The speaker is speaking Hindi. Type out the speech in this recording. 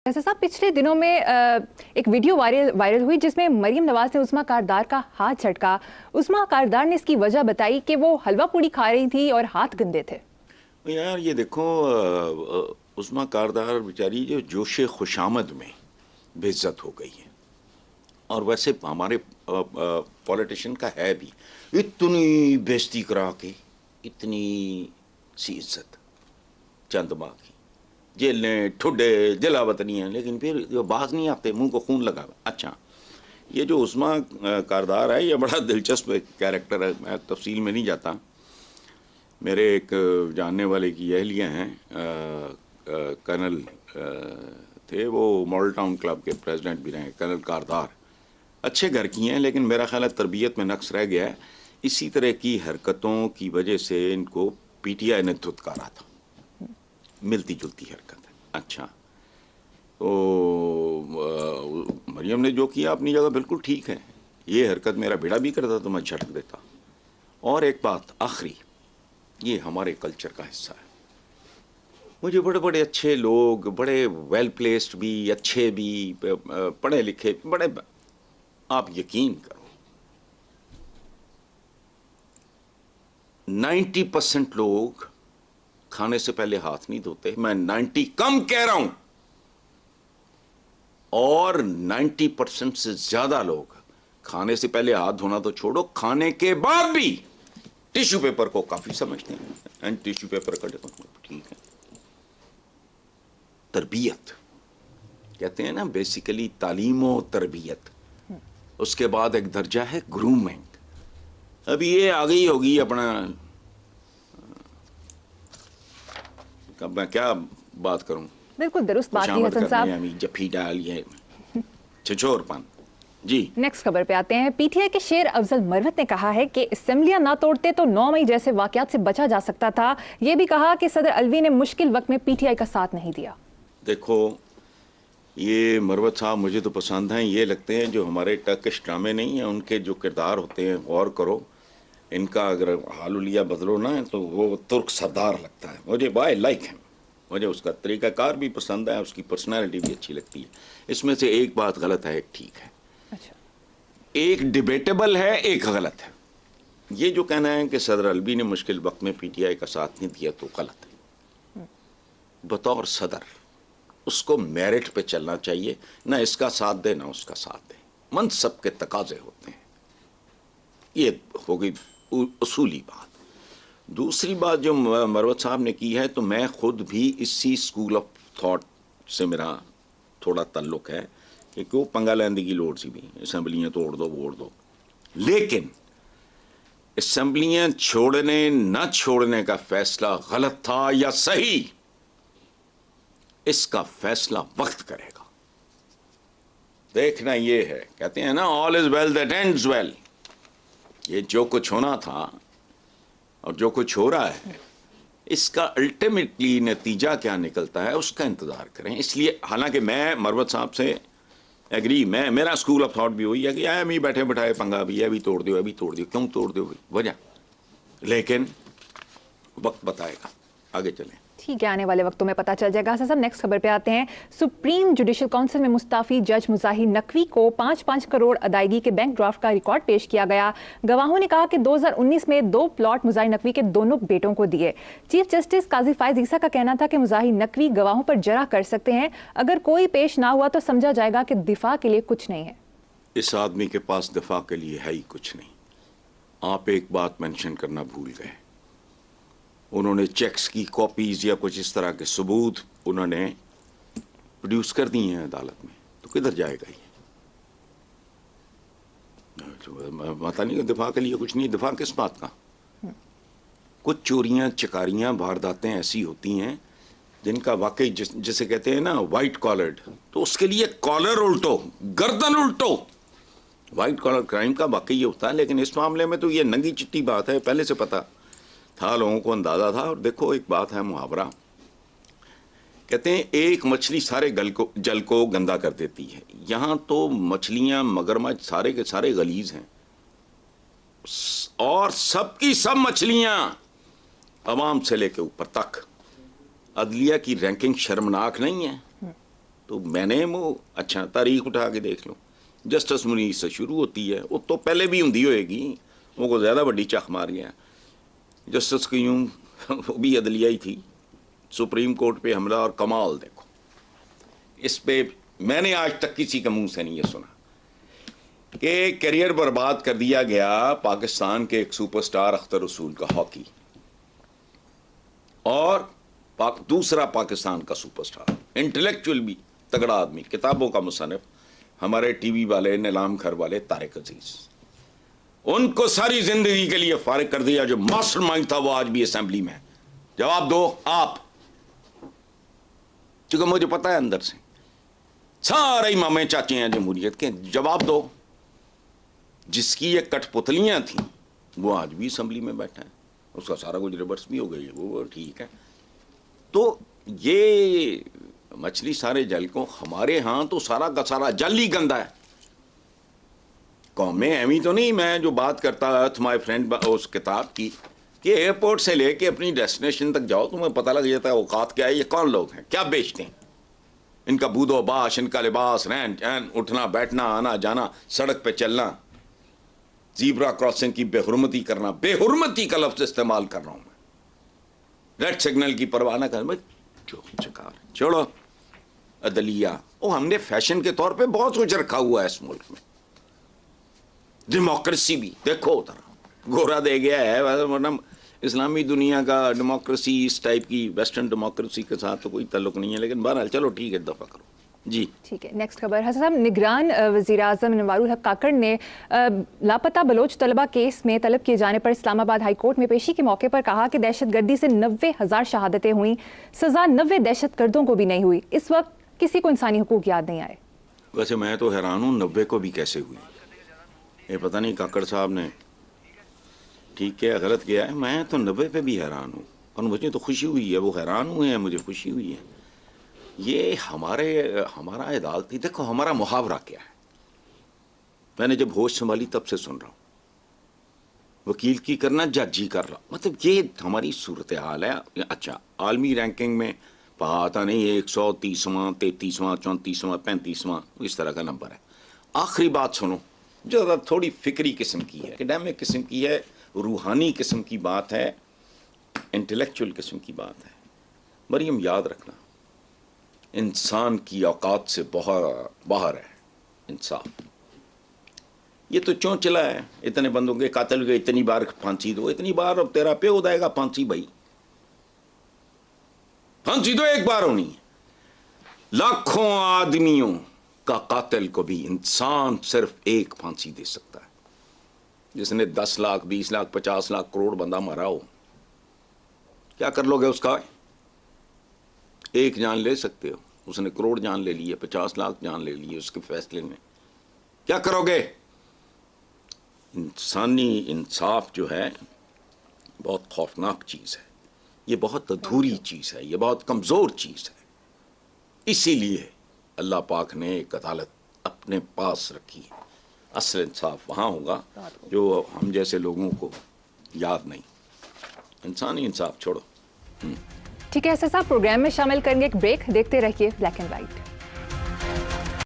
फैसल साहब, पिछले दिनों में एक वीडियो वायरल हुई जिसमें मरियम नवाज ने उस्मा कारदार का हाथ झटका। उस्मा कारदार ने इसकी वजह बताई कि वो हलवा पूड़ी खा रही थी और हाथ गंदे थे। यार ये देखो, उस्मा कारदार बेचारी जो जोश खुशामद में बेइज्जत हो गई है, और वैसे हमारे पॉलिटिशियन का है भी, इतनी बेइज्जती करा के इतनी सी इज्जत चंद माह की, जेलें ठुड्डे जलावत नहीं है, लेकिन फिर बाज नहीं आते, मुंह को खून लगा। अच्छा, ये जो उस्मा कारदार है ये बड़ा दिलचस्प कैरेक्टर है, मैं तफसील में नहीं जाता। मेरे एक जानने वाले की अहलियाँ हैं, कर्नल थे, वो मॉडल टाउन क्लब के प्रेसिडेंट भी रहे, कर्नल कारदार। अच्छे घर की हैं, लेकिन मेरा ख्याल है तरबियत में नक्स रह गया है। इसी तरह की हरकतों की वजह से इनको पीटीआई ने धुतकारा था, मिलती जुलती हरकत है। अच्छा, तो मरियम ने जो किया अपनी जगह बिल्कुल ठीक है, ये हरकत मेरा बेटा भी करता तो मैं झटक देता। और एक बात आखिरी, ये हमारे कल्चर का हिस्सा है। मुझे बड़े बड़े अच्छे लोग, बड़े वेल प्लेस्ड भी, अच्छे भी, पढ़े लिखे बड़े, आप यकीन करो 90% लोग खाने से पहले हाथ नहीं धोते। मैं 90 कम कह रहा हूं, और 90% से ज्यादा लोग खाने से पहले हाथ धोना तो छोड़ो, खाने के बाद भी टिश्यू पेपर को काफी समझते हैं, एंड टिश्यू पेपर का ठीक है। तरबियत कहते हैं ना, बेसिकली तालीम और तरबियत, उसके बाद एक दर्जा है ग्रूमिंग। अभी ये आ गई होगी अपना, कब मैं क्या बात करूं, बिल्कुल दुरुस्त बात की हसन साहब, जफी डाल ये छिछोरपन। जी, नेक्स्ट खबर पे आते हैं। पीटीआई के शेर अफजल मरवत ने कहा है कि असेंबलियां ना तोड़ते तो 9 मई जैसे वाकयात से बचा जा सकता था। यह भी कहा कि सदर अलवी ने मुश्किल वक्त में पीटीआई का साथ नहीं दिया। देखो, ये मरवत साहब मुझे तो पसंद हैं, ये लगते हैं जो हमारे टर्किश ड्रामे नहीं हैं, उनके जो किरदार होते हैं, गौर करो इनका, अगर हालुलिया बदलो ना तो वो तुर्क सरदार लगता है मुझे। बाय लाइक है, मुझे उसका तरीक़ाकार भी पसंद है, उसकी पर्सनैलिटी भी अच्छी लगती है। इसमें से एक बात गलत है, एक ठीक है। अच्छा, एक डिबेटेबल है, एक गलत है। ये जो कहना है कि सदर अलवी ने मुश्किल वक्त में पीटीआई का साथ नहीं दिया तो गलत है। बतौर सदर उसको मेरिट पे चलना चाहिए, ना इसका साथ दे ना उसका साथ दे, मनसब के तकाजे होते हैं। ये हो गई उसूली बात। दूसरी बात जो मरवत साहब ने की है, तो मैं खुद भी इसी स्कूल ऑफ थॉट से मेरा थोड़ा ताल्लुक है कि क्यों पंगा लेने की लोड़ सी भी, असम्बलियाँ तोड़ दो वोट दो, लेकिन असम्बलियाँ छोड़ने न छोड़ने का फैसला गलत था या सही, इसका फैसला वक्त करेगा। देखना ये है, कहते हैं ना all is well that ends well. ये जो कुछ होना था और जो कुछ हो रहा है, इसका अल्टीमेटली नतीजा क्या निकलता है उसका इंतजार करें। इसलिए हालांकि मैं मरवत साहब से एग्री, मेरा स्कूल ऑफ थॉट भी हुई है कि आया मैं बैठे बैठाए पंगा भी है, भी तोड़ दो, अभी तोड़ दो, क्यों तोड़ दो वजह, लेकिन वक्त बताएगा। आगे चलें। ठीक है, आने वाले वक्तों में पता चल जाएगा। सर, नेक्स्ट खबर पे आते हैं। सुप्रीम जुडिशियल काउंसिल में मुस्ताफी जज मुजाहिर नकवी को 5-5 करोड़ अदायगी के बैंक ड्राफ्ट का रिकॉर्ड पेश किया गया। गवाहों ने कहा कि 2019 में 2 प्लॉट मुजाहिर नकवी के दोनों बेटों को दिए। चीफ जस्टिस काजी फायज ईसा का कहना था कि मुजाहिर नकवी गवाहों पर जरा कर सकते हैं, अगर कोई पेश ना हुआ तो समझा जाएगा कि दिफा के लिए कुछ नहीं है। इस आदमी के पास दिफा के लिए है ही कुछ नहीं। आप एक बात मेंशन करना भूल गए, उन्होंने चेक्स की कॉपीज या कुछ इस तरह के सबूत उन्होंने प्रोड्यूस कर दिए हैं अदालत में, तो किधर जाएगा ये? पता नहीं, दिफा के लिए कुछ नहीं। दिफा किस बात का? कुछ चोरियां चकारियां वारदातें ऐसी होती हैं जिनका वाकई जिसे कहते हैं ना वाइट कॉलर्ड, तो उसके लिए कॉलर उल्टो, गर्दन उल्टो। वाइट कॉलर क्राइम का वाकई ये होता है, लेकिन इस मामले में तो ये नंगी चिट्टी बात है, पहले से पता था, लोगों को अंदाजा था। और देखो, एक बात है, मुहावरा कहते हैं एक मछली सारे जल को गंदा कर देती है। यहाँ तो मछलियाँ मगरमच्छ सारे के सारे गलीज हैं, और सबकी सब मछलियाँ अवाम से लेके ऊपर तक। अदलिया की रैंकिंग शर्मनाक नहीं है? तो मैंने वो अच्छा तारीख उठा के देख लो, जस्टिस मुनीर से शुरू होती है, वो तो पहले भी होंगी होएगी, वो ज़्यादा बड़ी चख मार गया जस्टिस की यूँ वो भी अदलिया ही थी, सुप्रीम कोर्ट पे हमला। और कमाल देखो, इस पे मैंने आज तक किसी के मुंह से नहीं ये सुना कि करियर बर्बाद कर दिया गया पाकिस्तान के एक सुपरस्टार अख्तर रसूल का, हॉकी, और दूसरा पाकिस्तान का सुपरस्टार, इंटेलेक्चुअल भी तगड़ा आदमी, किताबों का मुसन्निफ, हमारे टीवी वाले नीलाम घर वाले तारिक अजीज, उनको सारी जिंदगी के लिए फारिग कर दिया। जो मास्टरमाइंड था वो आज भी असेंबली में है। जवाब दो आप, क्योंकि मुझे पता है अंदर से सारे मामे चाचे हैं जमहूरियत के, जवाब दो। जिसकी ये कठपुतलियां थी वो आज भी असेंबली में बैठा है, उसका सारा कुछ रिवर्स भी हो गई है, वो ठीक है। तो ये मछली सारे जल को, हमारे यहाँ तो सारा का सारा जल ही गंदा है। कौम में एवी तो नहीं, मैं जो बात करता अर्थ माय फ्रेंड उस किताब की, कि एयरपोर्ट से लेके अपनी डेस्टिनेशन तक जाओ तुम्हें पता लग जाता है औकात क्या है, ये कौन लोग हैं, क्या बेचते हैं, इनका बूदो बाश, इनका लिबास, रहन सहन, उठना बैठना, आना जाना, सड़क पे चलना, जीब्रा क्रॉसिंग की बेहुरमती करना, बेहुरमती का लफ्ज इस्तेमाल कर रहा हूं मैं, रेड सिग्नल की परवाह न कर, छोड़ो अदलिया। ओ हमने फैशन के तौर पे बहुत कुछ रखा हुआ है इस मुल्क में, डेमोक्रेसी भी देखो उधर गोरा दे गया है, वरना इस्लामी दुनिया का डेमोक्रेसी इस टाइप की वेस्टर्न डेमोक्रेसी के साथ तो कोई ताल्लुक नहीं है। लेकिन बहरहाल चलो ठीक है, दफा करो जी। ठीक है, नेक्स्ट खबर। हसन साहब, निगरान वज़ीर आज़म नवारुल हक काकड़ ने लापता बलोच तलबा केस में तलब किए जाने पर इस्लामाबाद हाई कोर्ट में पेशी के मौके पर कहा कि दहशतगर्दी से 90,000 शहादतें हुई, सजा 90 दहशतगर्दों को भी नहीं हुई। इस वक्त किसी को इंसानी हुकूक याद नहीं आए। वैसे मैं तो हैरान हूँ 90 को भी कैसे हुई, ये पता नहीं काकड़ साहब ने ठीक किया गलत किया है। मैं तो 90 पे भी हैरान हूँ, और मुझे तो खुशी हुई है, वो हैरान हुए हैं, मुझे खुशी हुई है। ये हमारा अदालती, देखो हमारा मुहावरा क्या है, मैंने जब होश संभाली तब से सुन रहा हूँ, वकील की करना जज ही कर रहा, मतलब ये हमारी सूरत हाल है। अच्छा, आलमी रैंकिंग में पता नहीं 130वां 33वां 34वां 35वां इस तरह का नंबर है। आखिरी बात सुनो, जो ज़रा थोड़ी फिक्री किस्म की है, एकेडमिक किस्म की है, रूहानी किस्म की बात है, इंटेलेक्चुअल किस्म की बात है। मरियम याद रखना, इंसान की औकात से बाहर है इंसाफ। ये तो चौंचला है, इतने बंदों के कातिल को इतनी बार फांसी दो, इतनी बार अब तेरा प्यो देगा फांसी, भाई फांसी तो एक बार होनी है। लाखों आदमियों का कातिल को भी इंसान सिर्फ एक फांसी दे सकता है, जिसने 10 लाख 20 लाख 50 लाख करोड़ बंदा मारा हो, क्या कर लोगे उसका? एक जान ले सकते हो, उसने करोड़ जान ले ली है, 50 लाख जान ले ली है, उसके फैसले में क्या करोगे? इंसानी इंसाफ जो है बहुत खौफनाक चीज़ है, ये बहुत अधूरी चीज़ है, ये बहुत कमज़ोर चीज़ है। इसीलिए अल्लाह पाक ने एक अदालत अपने पास रखी है। असल इंसाफ वहाँ होगा जो हम जैसे लोगों को याद नहीं। इंसानी इंसाफ छोड़ो। ठीक है, ऐसा साहब प्रोग्राम में शामिल करेंगे एक ब्रेक, देखते रहिए ब्लैक एंड वाइट।